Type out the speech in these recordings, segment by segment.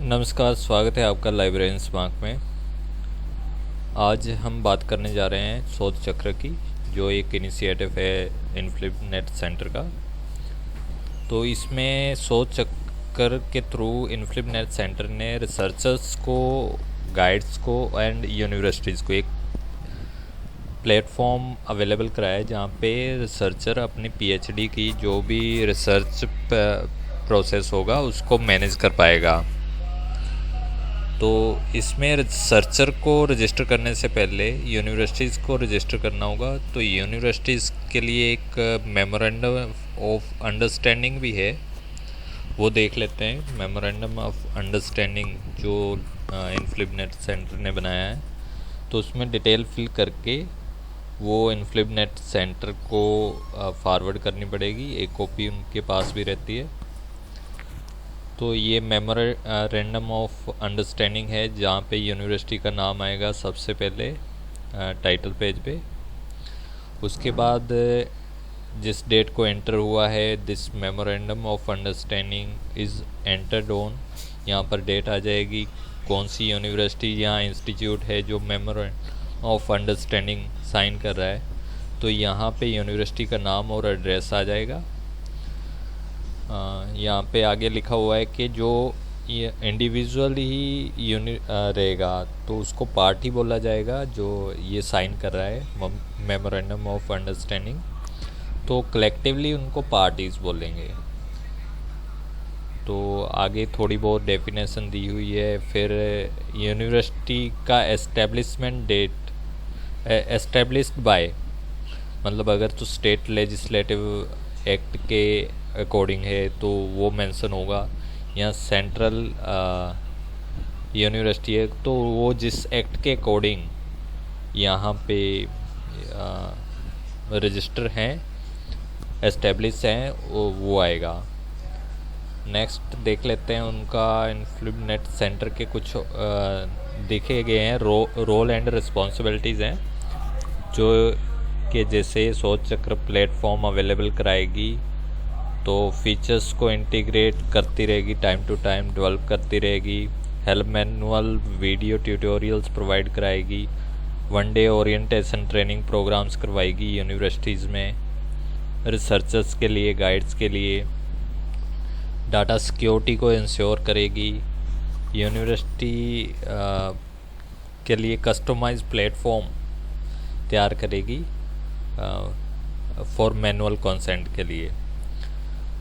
नमस्कार, स्वागत है आपका लाइब्रेरियन स्मार्क में। आज हम बात करने जा रहे हैं शोध चक्र की, जो एक इनिशिएटिव है इन्फ्लिपनेट सेंटर का। तो इसमें शोध चक्र के थ्रू इन्फ्लिपनेट सेंटर ने रिसर्चर्स को, गाइड्स को एंड यूनिवर्सिटीज़ को एक प्लेटफॉर्म अवेलेबल कराया है, जहाँ पे रिसर्चर अपनी पीएचडी की जो भी रिसर्च प्रोसेस होगा उसको मैनेज कर पाएगा। तो इसमें रिसर्चर को रजिस्टर करने से पहले यूनिवर्सिटीज़ को रजिस्टर करना होगा। तो यूनिवर्सिटीज़ के लिए एक मेमोरेंडम ऑफ अंडरस्टैंडिंग भी है, वो देख लेते हैं। मेमोरेंडम ऑफ अंडरस्टैंडिंग जो इन्फ्लिपनेट सेंटर ने बनाया है, तो उसमें डिटेल फिल करके वो इन्फ्लिपनेट सेंटर को फॉरवर्ड करनी पड़ेगी। एक कॉपी उनके पास भी रहती है। तो ये मेमोरेंडम ऑफ अंडरस्टैंडिंग है, जहाँ पे यूनिवर्सिटी का नाम आएगा सबसे पहले टाइटल पेज पे। उसके बाद जिस डेट को एंटर हुआ है, this memorandum of understanding is entered on, यहाँ पर डेट आ जाएगी, कौन सी यूनिवर्सिटी या इंस्टीट्यूट है जो मेमोरेंडम ऑफ अंडरस्टैंडिंग साइन कर रहा है। तो यहाँ पे यूनिवर्सिटी का नाम और एड्रेस आ जाएगा। यहाँ पे आगे लिखा हुआ है कि जो ये इंडिविजुअल ही रहेगा तो उसको पार्टी बोला जाएगा, जो ये साइन कर रहा है मेमोरेंडम ऑफ अंडरस्टैंडिंग। तो कलेक्टिवली उनको पार्टीज बोलेंगे। तो आगे थोड़ी बहुत डेफिनेशन दी हुई है। फिर यूनिवर्सिटी का एस्टेब्लिशमेंट डेट, एस्टेब्लिश्ड बाय, मतलब अगर तो स्टेट लेजिस्लेटिव एक्ट के अकॉर्डिंग है तो वो मेंशन होगा। यहाँ सेंट्रल यूनिवर्सिटी है तो वो जिस एक्ट के अकॉर्डिंग यहाँ पे रजिस्टर हैं, एस्टेब्लिश हैं, वो आएगा। नेक्स्ट देख लेते हैं उनका इन्फ्लिपनेट सेंटर के कुछ देखे गए हैं रोल एंड रिस्पॉन्सिबिलिटीज़ हैं, जो कि जैसे शोध चक्र प्लेटफॉर्म अवेलेबल कराएगी, तो फीचर्स को इंटीग्रेट करती रहेगी, टाइम टू टाइम डेवलप करती रहेगी, help manual video tutorials provide कराएगी, one day orientation training programmes करवाएगी यूनिवर्सिटीज़ में रिसर्चर्स के लिए, गाइड्स के लिए, डाटा सिक्योरिटी को इंश्योर करेगी, यूनिवर्सिटी के लिए कस्टमाइज प्लेटफॉर्म तैयार करेगी फॉर मैनुअल कंसेंट के लिए।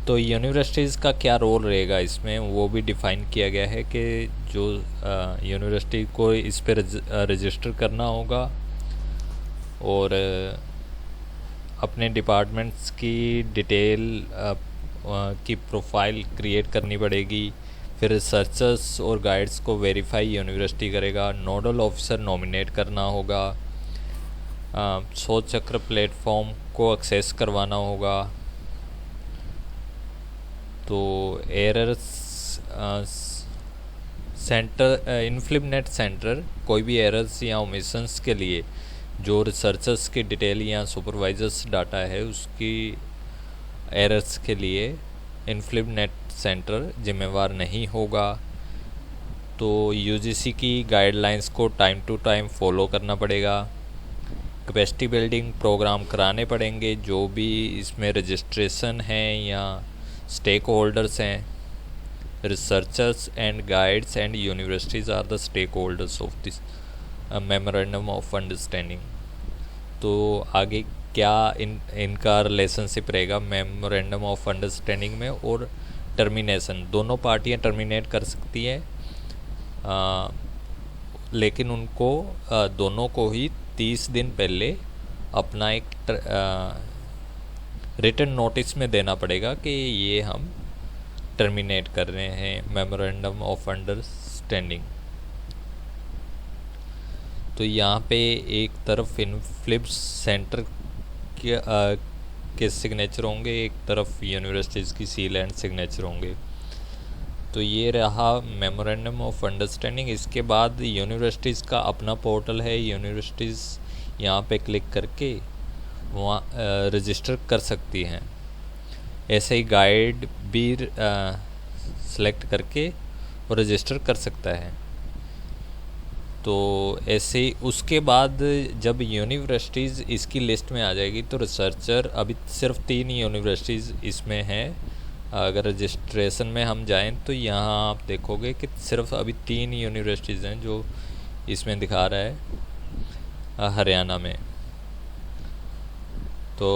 तो यूनिवर्सिटीज़ का क्या रोल रहेगा इसमें, वो भी डिफ़ाइन किया गया है कि जो यूनिवर्सिटी को इस पर रजिस्टर करना होगा और अपने डिपार्टमेंट्स की डिटेल की प्रोफाइल क्रिएट करनी पड़ेगी। फिर रिसर्चर्स और गाइड्स को वेरीफाई यूनिवर्सिटी करेगा, नोडल ऑफिसर नॉमिनेट करना होगा, शोध चक्र प्लेटफॉर्म को एक्सेस करवाना होगा। तो एरर्स सेंटर इन्फ्लिपनेट सेंटर कोई भी एरर्स या ओमिशंस के लिए जो रिसर्चर्स की डिटेल या सुपरवाइजर्स डाटा है उसकी एरर्स के लिए इन्फ्लिपनेट सेंटर जिम्मेवार नहीं होगा। तो यूजीसी की गाइडलाइंस को टाइम टू टाइम फॉलो करना पड़ेगा। कैपेसिटी बिल्डिंग प्रोग्राम कराने पड़ेंगे जो भी इसमें रजिस्ट्रेशन हैं या स्टेक होल्डर्स हैं। Researchers and guides and universities are the stakeholders of this memorandum of understanding. तो आगे क्या इनका रिलेशनशिप रहेगा मेमोरेंडम ऑफ अंडरस्टैंडिंग में, और टर्मिनेशन, दोनों पार्टियां टर्मिनेट कर सकती हैं, लेकिन उनको दोनों को ही 30 दिन पहले अपना एक रिटन नोटिस में देना पड़ेगा कि ये हम टर्मिनेट कर रहे हैं मेमोरेंडम ऑफ अंडरस्टैंडिंग। तो यहाँ पे एक तरफ इन्फ्लिप सेंटर के सिग्नेचर होंगे, एक तरफ यूनिवर्सिटीज़ की सील एंड सिग्नेचर होंगे। तो ये रहा मेमोरेंडम ऑफ अंडरस्टैंडिंग। इसके बाद यूनिवर्सिटीज़ का अपना पोर्टल है, यूनिवर्सिटीज़ यहाँ पे क्लिक करके वहाँ रजिस्टर कर सकती हैं। ऐसे ही गाइड भी सेलेक्ट करके वो रजिस्टर कर सकता है। तो ऐसे ही उसके बाद जब यूनिवर्सिटीज़ इसकी लिस्ट में आ जाएगी तो रिसर्चर, अभी सिर्फ 3 यूनिवर्सिटीज़ इसमें हैं। अगर रजिस्ट्रेशन में हम जाएं तो यहाँ आप देखोगे कि सिर्फ अभी 3 यूनिवर्सिटीज़ हैं जो इसमें दिखा रहा है हरियाणा में। तो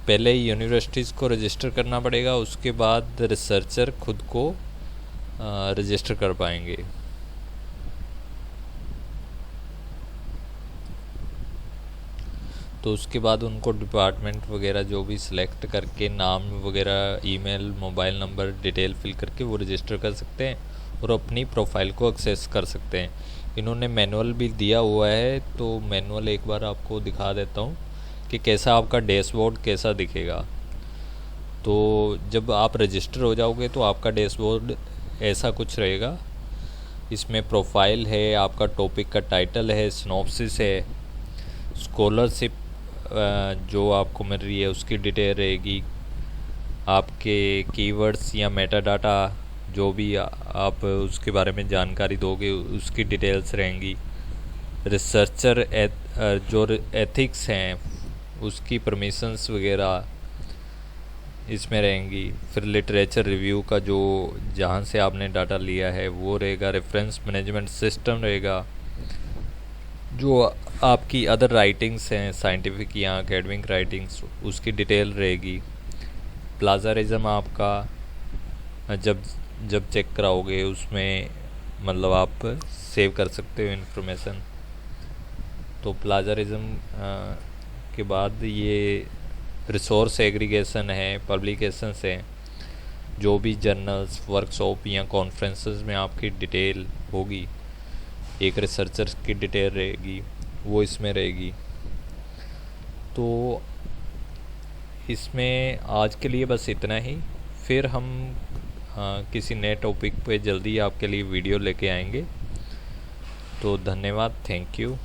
पहले यूनिवर्सिटीज़ को रजिस्टर करना पड़ेगा, उसके बाद रिसर्चर खुद को रजिस्टर कर पाएंगे। तो उसके बाद उनको डिपार्टमेंट वगैरह जो भी सिलेक्ट करके नाम वगैरह, email, mobile number, detail fill करके वो रजिस्टर कर सकते हैं और अपनी प्रोफाइल को एक्सेस कर सकते हैं। इन्होंने मैनुअल भी दिया हुआ है, तो मैनुअल एक बार आपको दिखा देता हूँ कि कैसा आपका डैशबोर्ड कैसा दिखेगा। तो जब आप रजिस्टर हो जाओगे तो आपका डैशबोर्ड ऐसा कुछ रहेगा। इसमें प्रोफाइल है, आपका टॉपिक का टाइटल है, सिनॉप्सिस है, स्कॉलरशिप जो आपको मिल रही है उसकी डिटेल रहेगी, आपके कीवर्ड्स या मेटा डाटा जो भी आप उसके बारे में जानकारी दोगे उसकी डिटेल्स रहेंगी। रिसर्चर जो एथिक्स हैं उसकी परमिशंस वगैरह इसमें रहेंगी। फिर लिटरेचर रिव्यू का जो जहाँ से आपने डाटा लिया है वो रहेगा। रेफरेंस मैनेजमेंट सिस्टम रहेगा। जो आपकी अदर राइटिंग्स हैं, साइंटिफिक या एकेडमिक राइटिंग्स, उसकी डिटेल रहेगी। प्लाजरिज्म आपका जब चेक कराओगे उसमें मतलब आप सेव कर सकते हो इन्फॉर्मेशन। तो प्लाजरिज्म के बाद ये रिसोर्स एग्रीगेशन है, पब्लिकेशंस हैं, जो भी जर्नल्स, वर्कशॉप या कॉन्फ्रेंसेस में आपकी डिटेल होगी, एक रिसर्चर की डिटेल रहेगी वो इसमें रहेगी। तो इसमें आज के लिए बस इतना ही। फिर हम किसी नए टॉपिक पे जल्दी आपके लिए वीडियो लेके आएंगे। तो धन्यवाद, थैंक यू।